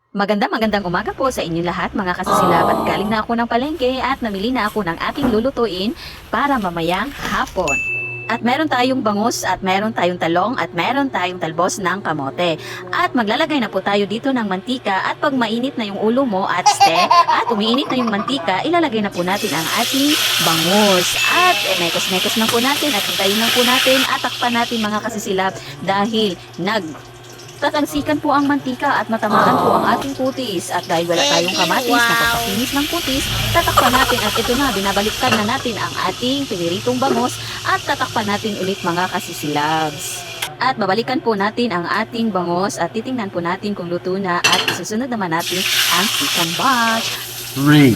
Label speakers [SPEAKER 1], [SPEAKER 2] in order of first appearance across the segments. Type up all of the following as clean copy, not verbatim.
[SPEAKER 1] Magandang umaga po sa inyo lahat mga kasisilab at galing na ako ng palengke at namili na ako ng aking lulutuin para mamayang hapon. At meron tayong bangus at meron tayong talong at meron tayong talbos ng kamote. At maglalagay na po tayo dito ng mantika at pag mainit na yung ulo mo at at umiinit na yung mantika, ilalagay na po natin ang ating bangus. At mekos-mekos lang po natin at hintayin lang po natin at takpan natin mga kasisilab dahil tatalsikan po ang mantika at matamaan po ang ating putis. At dahil wala tayong kamatis na pagpakinis ng putis, tatakpan natin at ito na, binabaliktad na natin ang ating piniritong bangus at tatakpan natin ulit mga kasisilabs. At babalikan po natin ang ating bangus at titingnan po natin kung luto na at isusunod naman natin ang second batch.
[SPEAKER 2] 3,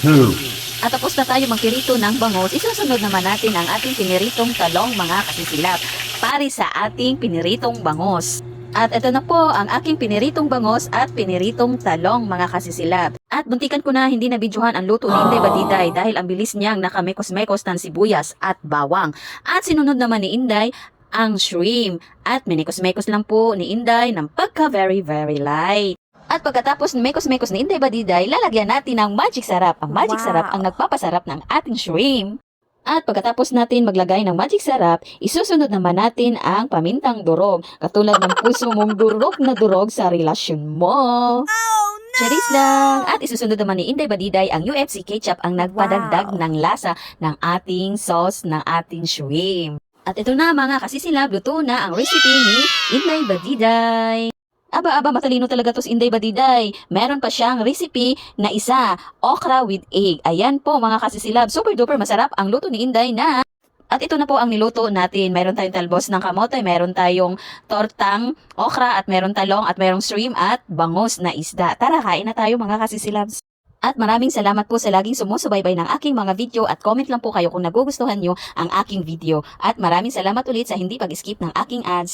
[SPEAKER 2] 2,
[SPEAKER 1] At tapos na tayo magpirito ng bangus, isusunod naman natin ang ating piniritong talong mga kasisilab para sa ating piniritong bangus. At ito na po ang aking piniritong bangus at piniritong talong mga kasisilab. At buntikan ko na hindi nabidyohan ang luto ni Inday Badiday dahil ang bilis niyang nakamekos-mekos ng sibuyas at bawang. At sinunod naman ni Inday ang shrimp at minikos-mekos lang po ni Inday ng pagka very light. At pagkatapos mekos-mekos ni Inday Badiday, lalagyan natin ng magic sarap. Ang magic sarap ang nagpapasarap ng ating shrimp. At pagkatapos natin maglagay ng magic sarap, isusunod naman natin ang pamintang durog. Katulad ng puso mong durog sa relasyon mo. Charis lang! At isusunod naman ni Inday Badiday ang UFC ketchup ang nagpadagdag ng lasa ng ating sauce ng ating shrimp. At ito na mga kasisilab, luto na ang recipe ni Inday Badiday. Aba, matalino talaga to si Inday Badiday. Meron pa siyang recipe na isa, okra with egg. Ayan po mga kasisilab, super duper masarap ang luto ni Inday na. At ito na po ang niluto natin. Meron tayong talbos ng kamote, meron tayong tortang okra at meron talong at merong shrimp at bangus na isda. Tara, kain na tayo mga kasisilabs. At maraming salamat po sa laging sumusubaybay ng aking mga video at comment lang po kayo kung nagugustuhan nyo ang aking video. At maraming salamat ulit sa hindi pag-skip ng aking ads.